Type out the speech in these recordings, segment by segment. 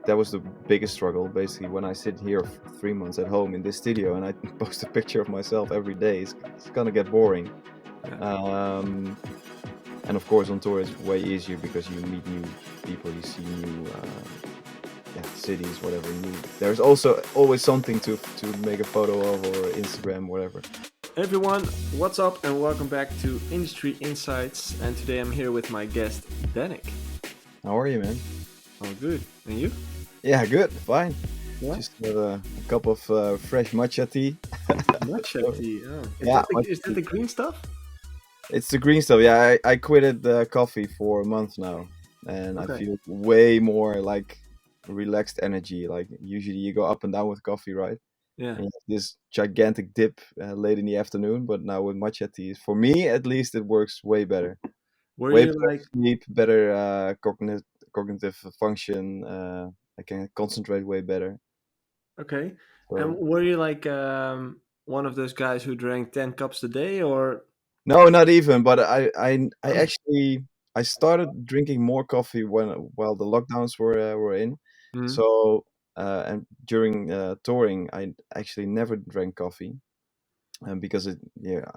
that was the biggest struggle. Basically, when I sit here 3 months at home in this studio and I post a picture of myself every day, it's gonna get boring. Yeah. Um, and of course, on tour it's way easier because you meet new people, you see new cities, whatever. There's also always something to make a photo of or Instagram, whatever. Everyone, what's up and welcome back to Industry Insights. And today I'm here with my guest, Dannic. How are you, man? Oh, good. And you? Yeah, good, fine. Yeah. Just had a cup of fresh matcha tea. Matcha tea. Oh. Yeah, Is that the green stuff? It's the green stuff. Yeah, I quitted the coffee for a month now, and I Okay. feel way more like relaxed energy. Like usually you go up and down with coffee, right? Yeah. And you have this gigantic dip late in the afternoon, but now with matcha tea, for me at least, it works way better. Were Way you better like sleep, better cognitive function. I can concentrate way better. okay? And So were you like one of those guys who drank 10 cups a day or no, not even. But I actually I started drinking more coffee while the lockdowns were in. Mhm. So and during touring, I actually never drank coffee, and because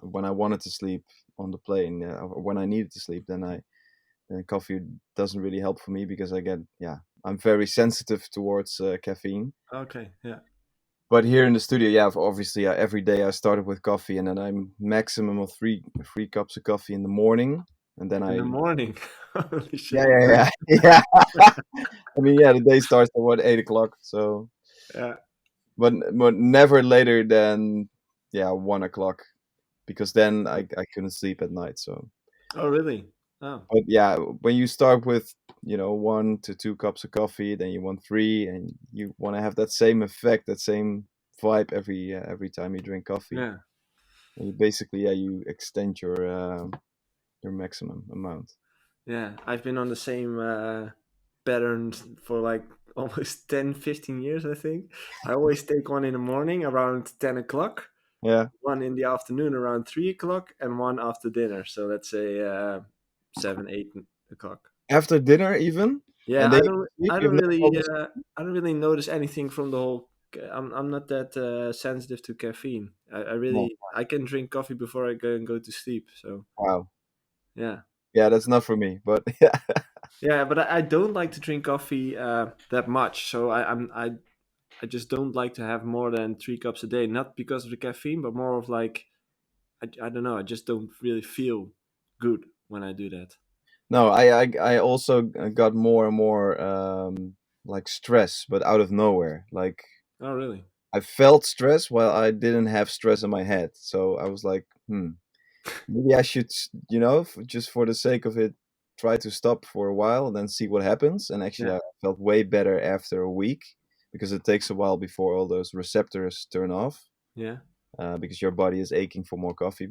when I wanted to sleep on the plane, or when I needed to sleep, then coffee doesn't really help for me because I'm very sensitive towards caffeine. Okay, yeah. But here in the studio, yeah, obviously, every day I started with coffee, and then I'm maximum of three cups of coffee in the morning, and then In the I morning. Holy yeah shit. yeah yeah yeah. I mean, yeah, the day starts at what 8 o'clock. So, Yeah. but never later than 1 o'clock because then I couldn't sleep at night. So, Oh, really? Oh. but yeah, when you start with 1 to 2 cups of coffee, then you want three, and you want to have that same effect, that same vibe every time you drink coffee. Yeah. And you basically, you extend your maximum amount. Yeah, I've been on the same pattern for like almost 10, 15 years, I think. I always take one in the morning around 10 o'clock, Yeah. one in the afternoon around 3 o'clock, and one after dinner. So let's say 7, 8 o'clock. After dinner, even, Yeah, and then you sleep. I don't You've never really, fallen asleep? I don't really notice anything from the whole. I'm not that sensitive to caffeine. I No. really, I can drink coffee before I go and go to sleep. So Wow. yeah. Yeah, that's not for me. But yeah, Yeah, but I don't like to drink coffee that much. So I just don't like to have more than 3 cups a day. Not because of the caffeine, but more of like I don't know. I just don't really feel good when I do that. no, I also got more and more like stress, but out of nowhere. Like Oh, really? I felt stress while I didn't have stress in my head. So I was like, maybe I should, just for the sake of it, try to stop for a while and then see what happens. And actually, Yeah, I felt way better after a week because it takes a while before all those receptors turn off, yeah. because your body is aching for more coffee,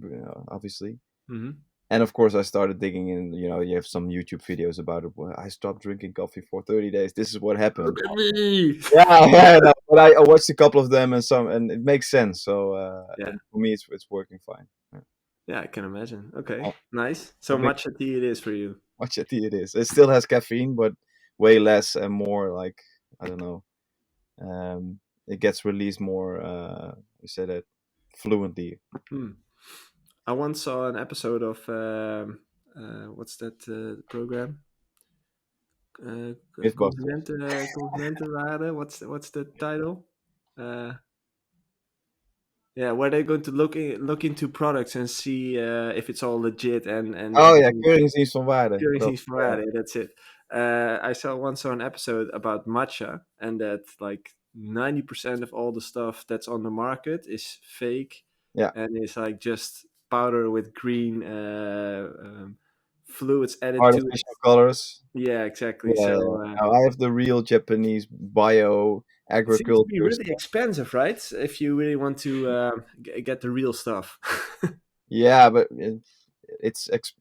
obviously. Hmm. And of course, I started digging in. You have some YouTube videos about it. Well, I stopped drinking coffee for 30 days. This is what happened. Look at me. Yeah, yeah. No, but I watched a couple of them and it makes sense. So Yeah, and for me, it's working fine. Yeah. yeah. I can imagine. Okay, I- nice. So I'm big matcha tea it is for you. matcha tea it is. It still has caffeine, but way less and more like I don't know. It gets released more. You say that fluently. Hmm. I once saw an episode of what's that program? Mythbusters. Complementenwaarde. What's the title? Uh, yeah, where they're going to look into products and see if it's all legit and Oh ja, everything. keuringsdienst van waarde. Dat, Keuringsdienstverraden, that's it. I once saw an episode about matcha and that like 90% of all the stuff that's on the market is fake ja, and is like just powder with green fluids added to it. artificial colors. Yeah, exactly. Yeah, yeah. So Now I have the real Japanese bio it seems to be agriculture really stuff. expensive, right? If you really want to get the real stuff. Yeah, but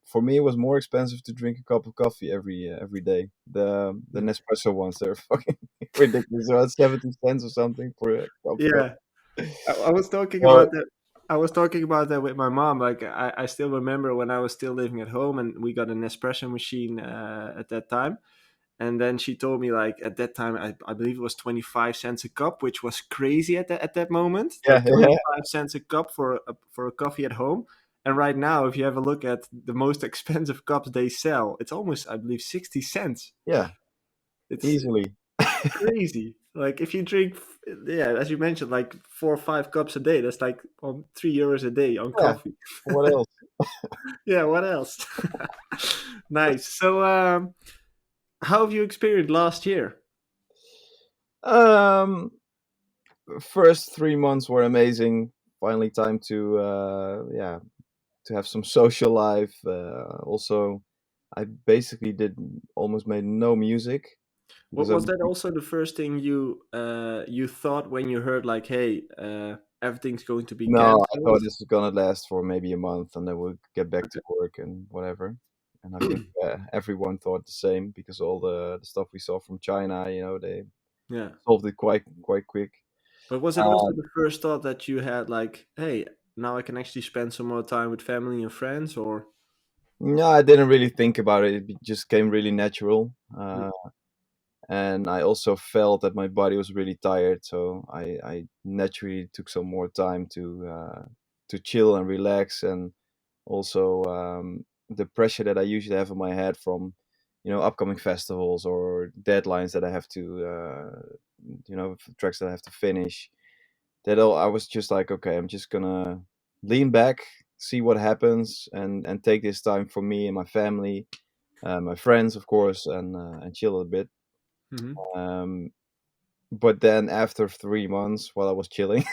for me it was more expensive to drink a cup of coffee every day. The Nespresso ones, they're fucking ridiculous. They're at 70 cents or something for a cup of Yeah, coffee. I was talking So about that. I was talking about that with my mom. Like I still remember when I was still living at home and we got an espresso machine at that time. And then she told me, like, at that time, I believe it was 25 cents a cup, which was crazy at that moment, Yeah, like yeah, 25 cents a cup for a coffee at home. And right now, if you have a look at the most expensive cups they sell, it's almost, I believe, 60 cents. yeah, It's easily. crazy. Like, if you drink, yeah, as you mentioned, like 4 or 5 cups a day, that's like on €3 a day on Yeah. coffee. What else? Yeah, what else? Nice. So, how have you experienced last year? Um, First 3 months were amazing. Finally, time to yeah, to have some social life. Also, I basically did almost made no music What because I was that also the first thing you thought when you heard, like, hey, everything's going to be no, I cancelled? thought this was gonna last for maybe a month and then we'll get back to work and whatever. And I think everyone thought the same because all the stuff we saw from China, they Yeah. solved it quite quick. But was it also Uh, the first thought that you had, like, hey, now I can actually spend some more time with family and friends, or? no, I didn't really think about it. It just came really natural. Mm. And I also felt that my body was really tired, so I naturally took some more time to chill and relax, and also the pressure that I usually have in my head from upcoming festivals or deadlines that I have to tracks that I have to finish. That all I was just like, okay, I'm just gonna lean back, see what happens, and take this time for me and my family, my friends, of course, and chill a bit. Hmm. Um, but then after 3 months, while I was chilling,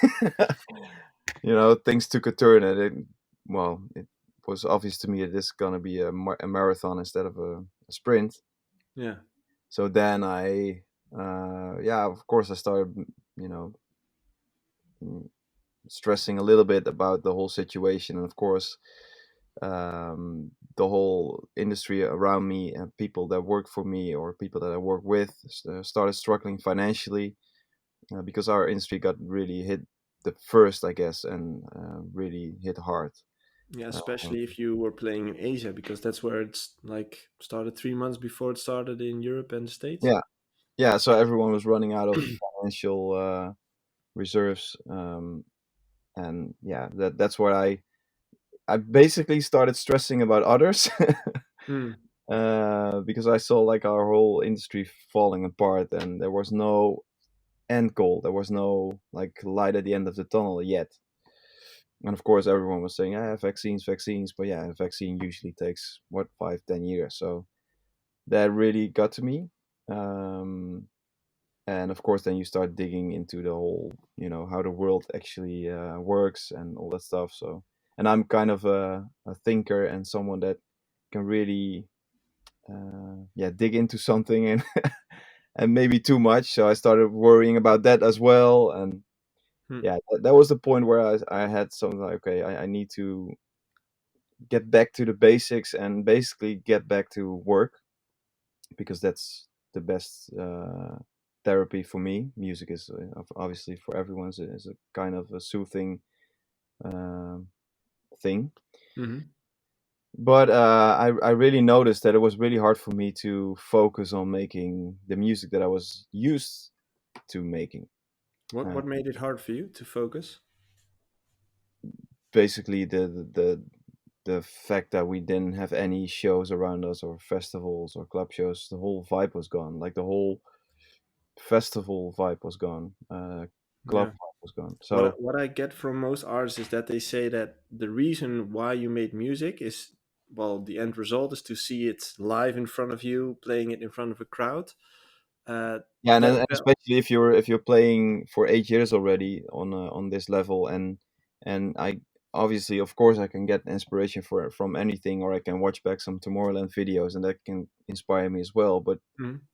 things took a turn, and it was obvious to me that this is gonna be a marathon instead of a sprint. Yeah. So then yeah, of course, I started, you know, mm, stressing a little bit about the whole situation, and of course, the whole industry around me and people that work for me or people that I work with started struggling financially because our industry got really hit the first, I guess, and really hit hard. Yeah, Um, especially if you were playing in Asia, because that's where it's like started 3 months before it started in Europe and the States. yeah, yeah. So everyone was running out of financial reserves, and yeah, that's where I basically started stressing about others Mm. because I saw like our whole industry falling apart, and there was no end goal. There was no like light at the end of the tunnel yet. And of course, everyone was saying, "Ah, vaccines, vaccines." But yeah, a vaccine usually takes what 5, 10 years. So that really got to me. Um, and of course, then you start digging into the whole, how the world actually works and all that stuff. So, and I'm kind of a thinker and someone that can really, yeah, dig into something and and maybe too much. So I started worrying about that as well. And Mm. yeah, that was the point where I had something like, okay, I need to get back to the basics and basically get back to work because that's the best therapy for me. Music is obviously for everyone is a kind of a soothing um thing. Hmm. But I really noticed that it was really hard for me to focus on making the music that I was used to making. Uh, What made it hard for you to focus? Basically, the fact that we didn't have any shows around us or festivals or club shows, the whole vibe was gone. Like the whole festival vibe was gone. Club Yeah. vibe was gone. What So what I get from most artists is that they say that the reason why you made music is, well, the end result is to see it live in front of you, playing it in front of a crowd. Uh, yeah, and, that and that especially if you're playing for 8 years already on this level, and I obviously, of course, I can get inspiration from anything, or I can watch back some Tomorrowland videos, and that can inspire me as well. But Mhm.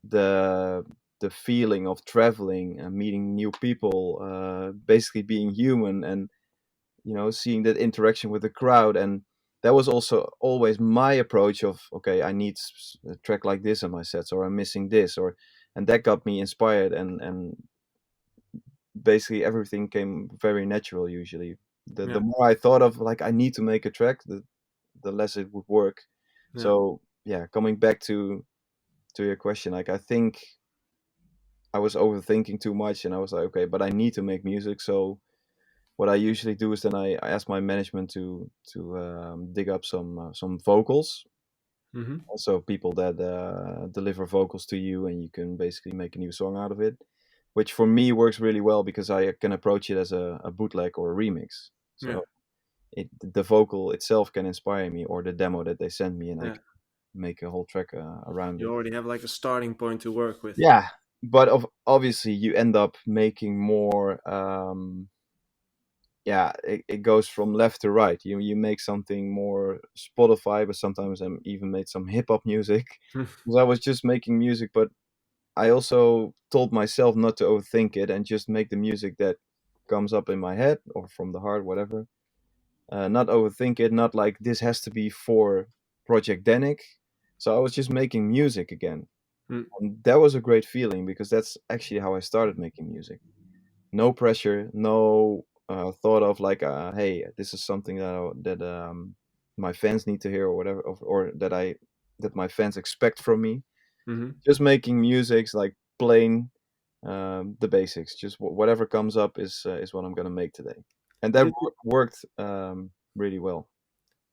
the the feeling of traveling and meeting new people, basically being human, and seeing that interaction with the crowd, and that was also always my approach of, okay, I need a track like this in my sets, or I'm missing this, or and that got me inspired, and basically everything came very natural usually. The Yeah, more I thought of like I need to make a track, the less it would work. yeah, So yeah, coming back to to your question, like I think I was overthinking too much, and I was like, okay, but I need to make music. So what I usually do is then I ask my management to dig up some vocals. Mm-hmm. Also, people that deliver vocals to you, and you can basically make a new song out of it, which for me works really well because I can approach it as a bootleg or a remix. Yeah. So the vocal itself can inspire me, or the demo that they send me, and I Yeah. can make a whole track around You it. already have like a starting point to work with. Yeah, but obviously you end up making more. Yeah, it goes from left to right. You make something more Spotify, but sometimes I even made some hip hop music because I was just making music, but I also told myself not to overthink it and just make the music that comes up in my head or from the heart, whatever. Not overthink it, not like this has to be for Project Dannic. So I was just making music again. Mm, And that was a great feeling because that's actually how I started making music. No pressure, no thought of like, hey, this is something that my fans need to hear or whatever, or that my fans expect from me. mm-hmm. Just making music's like plain the basics. Just whatever comes up is what I'm gonna make today, and that Did it worked really well.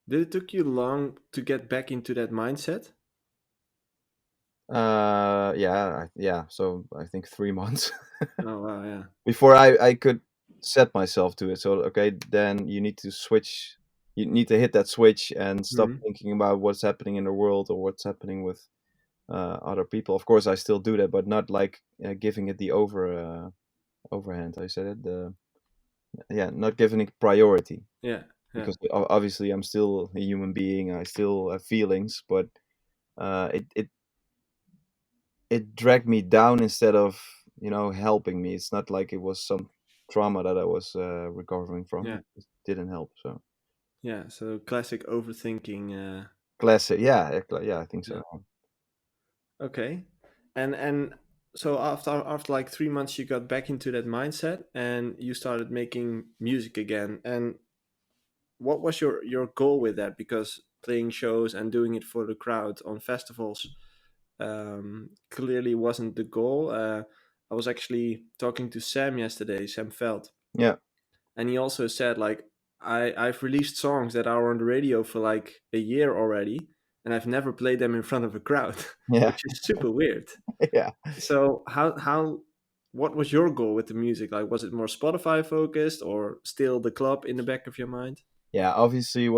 did it took you long to get back into that mindset? Yeah. So I think 3 months Oh wow, yeah. before I could set myself to it. So okay, then you need to switch. You need to hit that switch and stop Mm-hmm. thinking about what's happening in the world or what's happening with other people. Of course, I still do that, but not like giving it the overhand. I said it. Not giving it priority Yeah, yeah, because obviously I'm still a human being. I still have feelings, but it dragged me down instead of helping me. It's not like it was some trauma that I was recovering from. yeah, It just didn't help. So yeah. So classic overthinking. classic, yeah, I think Yeah. so. Okay. And so after like 3 months, you got back into that mindset and you started making music again. And what was your goal with that? Because playing shows and doing it for the crowd on festivals clearly wasn't the goal. I was actually talking to Sam yesterday, Sam Feld, Yeah, and he also said like I've released songs that are on the radio for like a year already, and I've never played them in front of a crowd, yeah, which is super weird. yeah, So how what was your goal with the music? Like was it more Spotify focused or still the club in the back of your mind? yeah. Obviously,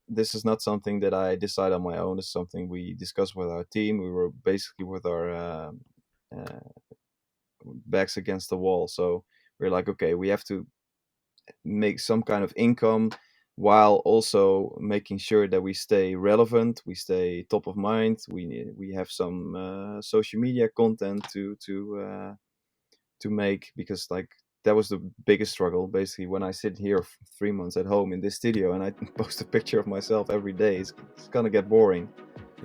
this is not something that I decide on my own. It's something we discussed with our team. We were basically with our uh, backs against the wall. So we're like, okay, we have to make some kind of income while also making sure that we stay relevant, we stay top of mind. We have some social media content to make because like that was the biggest struggle. Basically, when I sit here for 3 months at home in this studio and I post a picture of myself every day, it's gonna get boring.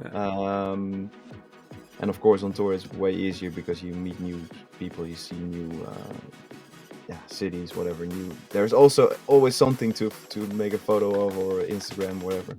Yeah. Um, and of course, on tour it's way easier because you meet new people, you see new cities, whatever. New there's also always something to make a photo of or Instagram, whatever.